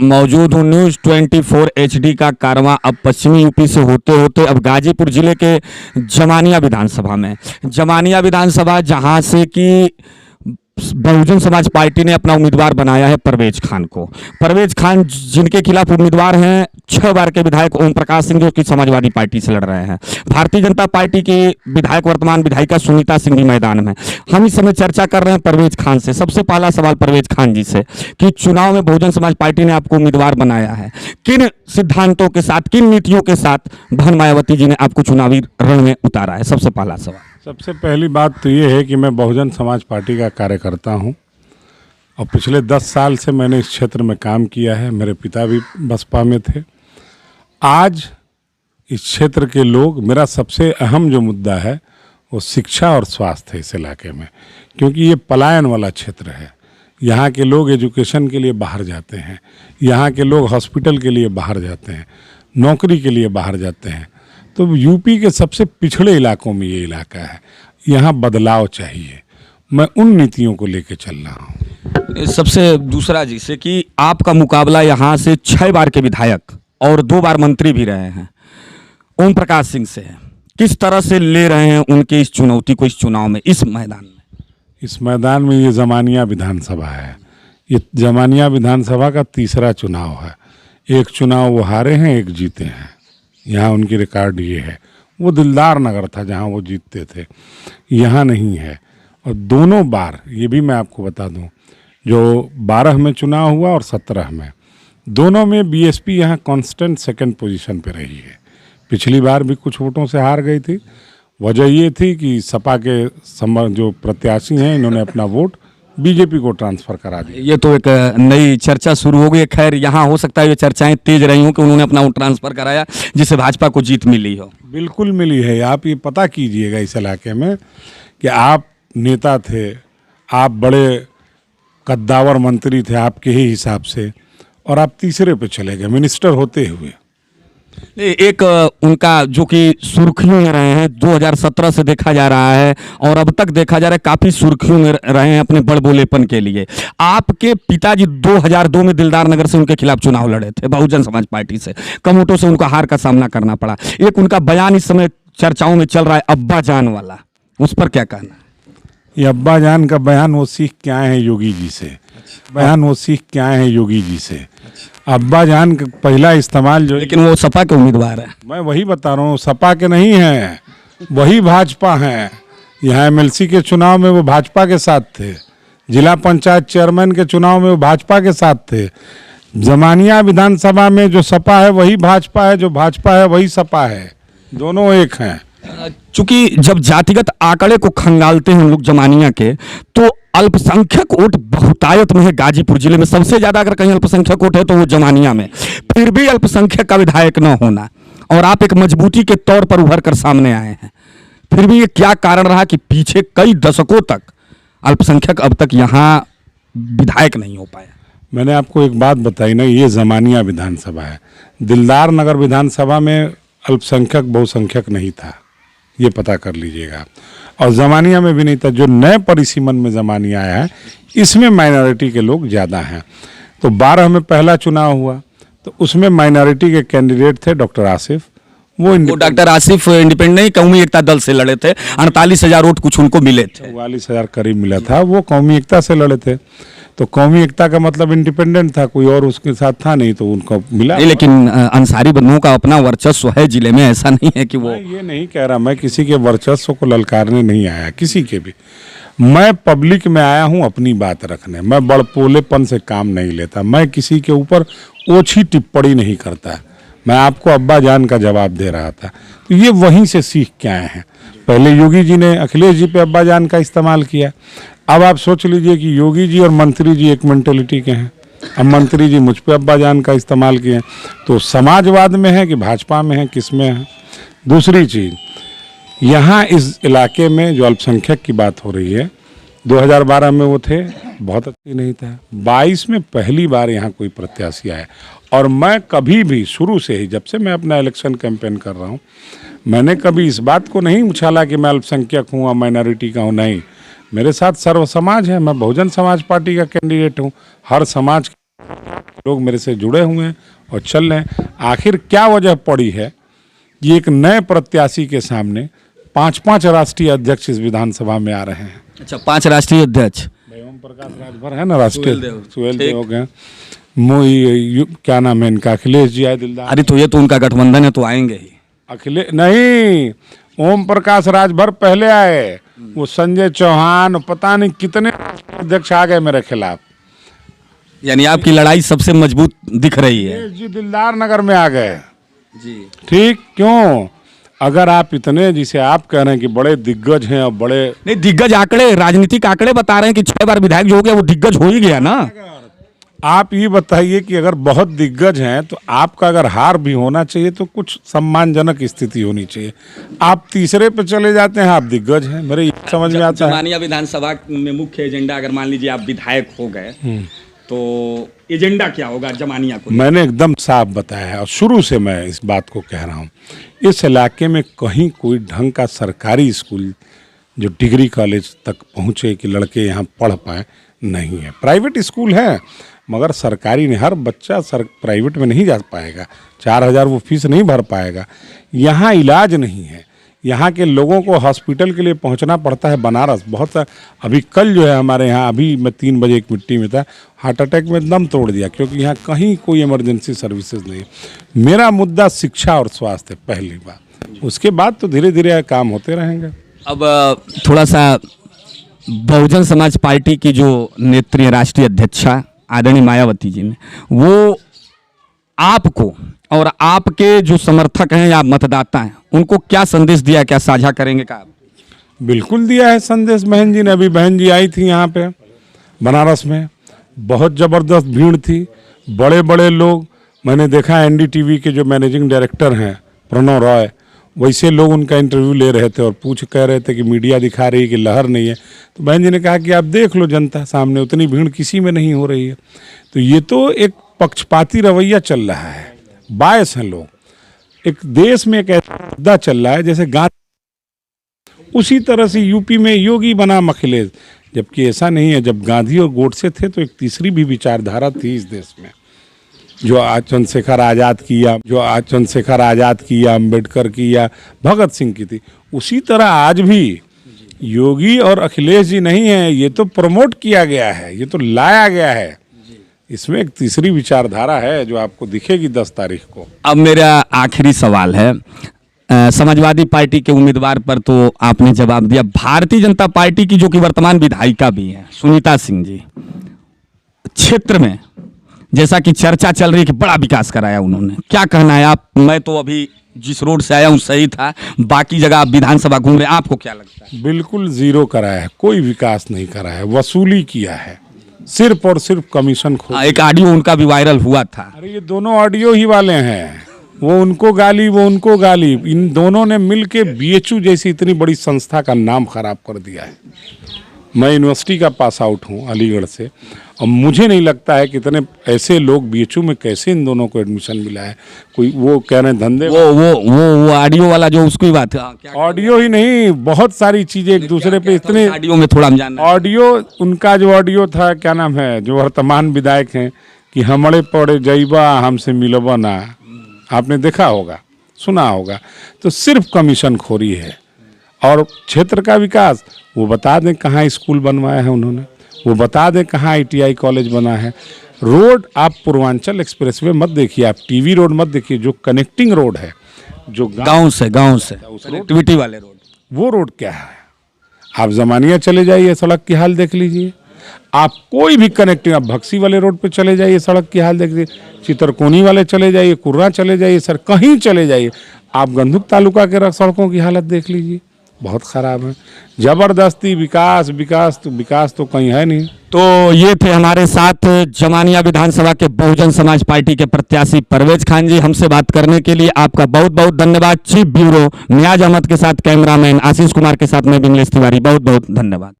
मौजूद हूँ news 24 HD का कारवां अब पश्चिमी यूपी से होते होते अब गाजीपुर जिले के जमानिया विधानसभा में। जमानिया विधानसभा जहां से कि बहुजन समाज पार्टी ने अपना उम्मीदवार बनाया है परवेज खान को। परवेज खान जिनके खिलाफ उम्मीदवार हैं 6 बार के विधायक ओम प्रकाश सिंह, जो कि समाजवादी पार्टी से लड़ रहे हैं। भारतीय जनता पार्टी की विधायक वर्तमान विधायिका सुनीता सिंह भी मैदान में। हम इस समय चर्चा कर रहे हैं परवेज खान से। सबसे पहला सवाल परवेज खान जी से कि चुनाव में बहुजन समाज पार्टी ने आपको उम्मीदवार बनाया है, किन सिद्धांतों के साथ, किन नीतियों के साथ बहन मायावती जी ने आपको चुनावी रण में उतारा है? सबसे पहला सवाल। सबसे पहली बात तो ये है कि मैं बहुजन समाज पार्टी का कार्यकर्ता हूं और पिछले 10 साल से मैंने इस क्षेत्र में काम किया है। मेरे पिता भी बसपा में थे। आज इस क्षेत्र के लोग, मेरा सबसे अहम जो मुद्दा है वो शिक्षा और स्वास्थ्य है इस इलाके में, क्योंकि ये पलायन वाला क्षेत्र है। यहाँ के लोग एजुकेशन के लिए बाहर जाते हैं, यहाँ के लोग हॉस्पिटल के लिए बाहर जाते हैं, नौकरी के लिए बाहर जाते हैं। तो यूपी के सबसे पिछड़े इलाकों में ये इलाका है, यहाँ बदलाव चाहिए। मैं उन नीतियों को लेकर चल रहा हूँ। सबसे दूसरा जी से कि आपका मुकाबला यहाँ से 6 बार के विधायक और 2 बार मंत्री भी रहे हैं ओम प्रकाश सिंह से है। किस तरह से ले रहे हैं उनके इस चुनौती को, इस चुनाव में, इस मैदान में? इस मैदान में ये जमानिया विधानसभा है। ये जमानिया विधानसभा का तीसरा चुनाव है। एक चुनाव वो हारे हैं, एक जीते हैं। यहाँ उनकी रिकॉर्ड ये है। वो दिलदार नगर था जहाँ वो जीतते थे, यहाँ नहीं है। और दोनों बार, ये भी मैं आपको बता दूं, जो 12 में चुनाव हुआ और 17 में, दोनों में बीएसपी यहाँ कांस्टेंट सेकंड पोजीशन पे रही है। पिछली बार भी कुछ वोटों से हार गई थी। वजह ये थी कि सपा के जो प्रत्याशी हैं, इन्होंने अपना वोट बीजेपी को ट्रांसफर करा दिया। ये तो एक नई चर्चा शुरू हो गई। खैर, यहाँ हो सकता है ये चर्चाएं तेज रही हों कि उन्होंने अपना वोट ट्रांसफर कराया जिससे भाजपा को जीत मिली हो। बिल्कुल मिली है। आप ये पता कीजिएगा इस इलाके में कि आप नेता थे, आप बड़े कद्दावर मंत्री थे आपके ही हिसाब से, और आप तीसरे पे चले गए मिनिस्टर होते हुए। एक उनका जो कि सुर्खियों में रहे हैं 2017 से देखा जा रहा है और अब तक देखा जा रहा है काफी सुर्खियों में रहे हैं अपने बड़बोलेपन के लिए। आपके पिताजी 2002 में दिलदार नगर से उनके खिलाफ चुनाव लड़े थे बहुजन समाज पार्टी से। कम वोटों से उनको हार का सामना करना पड़ा। एक उनका बयान इस समय चर्चाओं में चल रहा है, अब्बा जान वाला, उस पर क्या कहना? ये अब्बा जान का बयान वो सीख के आए हैं योगी जी से। बयान वो सीख के आए हैं योगी जी से। अब्बा जान का पहला इस्तेमाल जो, लेकिन वो सपा के उम्मीदवार है। मैं वही बता रहा हूँ, सपा के नहीं हैं, वही भाजपा हैं। यहाँ एमएलसी के चुनाव में वो भाजपा के साथ थे, जिला पंचायत चेयरमैन के चुनाव में वो भाजपा के साथ थे। जमानिया विधानसभा में जो सपा है वही भाजपा है, जो भाजपा है वही सपा है, दोनों एक हैं। चूंकि जब जातिगत आंकड़े को खंगालते हैं हम लोग जमानिया के, तो अल्पसंख्यक वोट बहुतायत में है गाजीपुर जिले में। सबसे ज्यादा अगर कहीं अल्पसंख्यक वोट है तो वो जमानिया में। फिर भी अल्पसंख्यक का विधायक न होना, और आप एक मजबूती के तौर पर उभर कर सामने आए हैं। फिर भी ये क्या कारण रहा कि पीछे कई दशकों तक अल्पसंख्यक अब तक यहाँ विधायक नहीं हो पाया? मैंने आपको एक बात बताई ना, ये जमानिया विधानसभा है। दिलदार नगर विधानसभा में अल्पसंख्यक बहुसंख्यक नहीं था, ये पता कर लीजिएगा। और जमानिया में भी नहीं था। जो नए परिसीमन में जमानिया आया है, इसमें माइनॉरिटी के लोग ज़्यादा हैं। तो 12 में पहला चुनाव हुआ तो उसमें माइनॉरिटी के कैंडिडेट थे डॉक्टर आसिफ। वो डॉक्टर आसिफ इंडिपेंडेंट नहीं, कौमी एकता दल से लड़े थे। 48,000 वोट कुछ उनको मिले थे। 44,000 करीब मिला था। वो कौमी एकता से लड़े थे। तो कौमी एकता का मतलब इंडिपेंडेंट था, कोई और उसके साथ था नहीं, तो उनको मिला। लेकिन अंसारी बंधुओं का अपना वर्चस्व है जिले में, ऐसा नहीं है कि वो। ये नहीं कह रहा मैं किसी के वर्चस्व को ललकारने नहीं आया, किसी के भी। मैं पब्लिक में आया हूँ अपनी बात रखने। मैं बड़पोलेपन से काम नहीं लेता। मैं किसी के ऊपर ओछी टिप्पणी नहीं करता। मैं आपको अब्बा जान का जवाब दे रहा था, तो ये वहीं से सीख के आए हैं। पहले योगी जी ने अखिलेश जी पे अब्बा जान का इस्तेमाल किया। अब आप सोच लीजिए कि योगी जी और मंत्री जी एक मेंटेलिटी के हैं। अब मंत्री जी मुझ पे अब्बा जान का इस्तेमाल किए। तो समाजवाद में है कि भाजपा में है, किस में है? दूसरी चीज़, यहाँ इस इलाके में जो अल्पसंख्यक की बात हो रही है, 2012 में वो थे, बहुत अच्छी नहीं था। 22 में पहली बार यहाँ कोई प्रत्याशी आया। और मैं कभी भी शुरू से ही, जब से मैं अपना इलेक्शन कैंपेन कर रहा हूँ, मैंने कभी इस बात को नहीं उछाला कि मैं अल्पसंख्यक हूँ और माइनॉरिटी का हूँ। नहीं, मेरे साथ सर्व समाज है। मैं बहुजन समाज पार्टी का कैंडिडेट हूँ। हर समाज के लोग मेरे से जुड़े हुए हैं और चल रहे हैं। आखिर क्या वजह पड़ी है कि एक नए प्रत्याशी के सामने 5-5 राष्ट्रीय अध्यक्ष इस विधानसभा में आ रहे हैं। अच्छा, 5 राष्ट्रीय अध्यक्ष। ओम प्रकाश राजभर है ना राष्ट्रीय, सुहेल देव हो गए, क्या नाम है इनका, अखिलेश जी आए दिलदार। अरे तो ये तो उनका गठबंधन है, तो आएंगे ही। अखिलेश नहीं, ओम प्रकाश राजभर पहले आए, वो संजय चौहान, पता नहीं कितने अध्यक्ष आ गए मेरे खिलाफ। यानी आपकी लड़ाई सबसे मजबूत दिख रही है। अखिलेश जी दिलदार नगर में आ गए जी। ठीक क्यों? अगर आप इतने, जिसे आप कह रहे हैं कि बड़े दिग्गज हैं और बड़े, नहीं, दिग्गज आंकड़े, राजनीतिक आंकड़े बता रहे हैं कि 6 बार विधायक जो हो गया वो दिग्गज हो ही गया ना। आप ये बताइए कि अगर बहुत दिग्गज हैं तो आपका अगर हार भी होना चाहिए तो कुछ सम्मानजनक स्थिति होनी चाहिए। आप तीसरे पे चले जाते हैं, आप दिग्गज हैं, मेरे ये समझ में आता है। जमानिया विधानसभा में मुख्य एजेंडा, अगर मान लीजिए आप विधायक हो गए तो एजेंडा क्या होगा जमानिया को? मैंने एकदम साफ बताया है और शुरू से मैं इस बात को कह रहा हूँ, इस इलाके में कहीं कोई ढंग का सरकारी स्कूल जो डिग्री कॉलेज तक पहुँचे कि लड़के यहाँ पढ़ पाए नहीं है। प्राइवेट स्कूल है मगर सरकारी नहीं। हर बच्चा प्राइवेट में नहीं जा पाएगा, 4,000 वो फीस नहीं भर पाएगा। यहाँ इलाज नहीं है, यहाँ के लोगों को हॉस्पिटल के लिए पहुँचना पड़ता है बनारस। बहुत सा अभी कल जो है हमारे यहाँ, अभी मैं 3 बजे एक मिट्टी में था, हार्ट अटैक में दम तोड़ दिया क्योंकि यहाँ कहीं कोई इमरजेंसी सर्विसेज नहीं। मेरा मुद्दा शिक्षा और स्वास्थ्य है पहली बात, उसके बाद तो धीरे धीरे काम होते रहेंगे। अब थोड़ा सा बहुजन समाज पार्टी की जो नेत्री राष्ट्रीय अध्यक्षा आदरणीय मायावती जी ने, वो आपको और आपके जो समर्थक हैं या मतदाता हैं उनको क्या संदेश दिया, क्या साझा करेंगे का? बिल्कुल दिया है संदेश बहन जी ने। अभी बहन जी आई थी यहाँ पे बनारस में, बहुत ज़बरदस्त भीड़ थी, बड़े बड़े लोग। मैंने देखा एनडीटीवी के जो मैनेजिंग डायरेक्टर हैं प्रणव रॉय, वैसे लोग उनका इंटरव्यू ले रहे थे और कह रहे थे कि मीडिया दिखा रही है कि लहर नहीं है। तो बहन जी ने कहा कि आप देख लो जनता सामने, उतनी भीड़ किसी में नहीं हो रही है। तो ये तो एक पक्षपाती रवैया चल रहा है, बायस हैं लोग। एक देश में एक ऐसा मुद्दा चल रहा है जैसे गांधी, उसी तरह से यूपी में योगी बनाम अखिलेश, जबकि ऐसा नहीं है। जब गांधी और गोडसे थे तो एक तीसरी भी विचारधारा थी इस देश में, जो आज चंद्रशेखर आज़ाद की या अम्बेडकर की या भगत सिंह की थी। उसी तरह आज भी योगी और अखिलेश जी नहीं है, ये तो प्रमोट किया गया है, ये तो लाया गया है। इसमें एक तीसरी विचारधारा है जो आपको दिखेगी 10 तारीख को। अब मेरा आखिरी सवाल है, समाजवादी पार्टी के उम्मीदवार पर तो आपने जवाब दिया, भारतीय जनता पार्टी की जो कि वर्तमान विधायिका भी है सुनीता सिंह जी, क्षेत्र में जैसा कि चर्चा चल रही है कि बड़ा विकास कराया उन्होंने, क्या कहना है आप? मैं तो अभी जिस रोड से आया हूँ सही था, बाकी जगह आप विधानसभा घूम रहे हैं, आपको क्या लगता है? बिल्कुल जीरो कराया है, कोई विकास नहीं करा है, वसूली किया है, सिर्फ और सिर्फ कमीशन खो। एक ऑडियो उनका भी वायरल हुआ था। अरे ये दोनों ऑडियो ही वाले हैं, वो उनको गाली वो उनको गाली, इन दोनों ने मिलके बीएचयू जैसी इतनी बड़ी संस्था का नाम खराब कर दिया है। मैं यूनिवर्सिटी का पास आउट हूँ अलीगढ़ से, और मुझे नहीं लगता है कि इतने ऐसे लोग बीएचयू में कैसे इन दोनों को एडमिशन मिला है। कोई वो कह रहे हैं धंधे, वो ऑडियो वाला जो उसकी बात है, ऑडियो ही नहीं बहुत सारी चीजें एक दूसरे पे इतने ऑडियो में थोड़ा हम जानना। ऑडियो उनका जो ऑडियो था, क्या नाम है, जो वर्तमान विधायक हैं कि हमड़े पड़े जईबा हमसे मिलबा ना, आपने देखा होगा सुना होगा। तो सिर्फ कमीशन खोरी है। और क्षेत्र का विकास वो बता दें कहाँ स्कूल बनवाया है उन्होंने, वो बता दें कहाँ ITI कॉलेज बना है। रोड आप पूर्वांचल एक्सप्रेसवे मत देखिए, आप टीवी रोड मत देखिए, जो कनेक्टिंग रोड है, जो गांव से कनेक्टिविटी वाले रोड, वो रोड क्या है? आप जमानिया चले जाइए, सड़क की हाल देख लीजिए। आप कोई भी कनेक्टिंग, आप भक्सी वाले रोड पे चले जाइए, सड़क की हाल देख लीजिए। चितरकोनी वाले चले जाइए, कुर्रा चले जाइए, सर कहीं चले जाइए, आप गंदुक तालुका के सड़कों की हालत देख लीजिए, बहुत खराब है। जबरदस्ती विकास तो कहीं है नहीं। तो ये थे हमारे साथ जमानिया विधानसभा के बहुजन समाज पार्टी के प्रत्याशी परवेज खान जी। हमसे बात करने के लिए आपका बहुत बहुत धन्यवाद। चीफ ब्यूरो नियाज अहमद के साथ कैमरामैन आशीष कुमार के साथ मैं विमलेश तिवारी, बहुत बहुत धन्यवाद।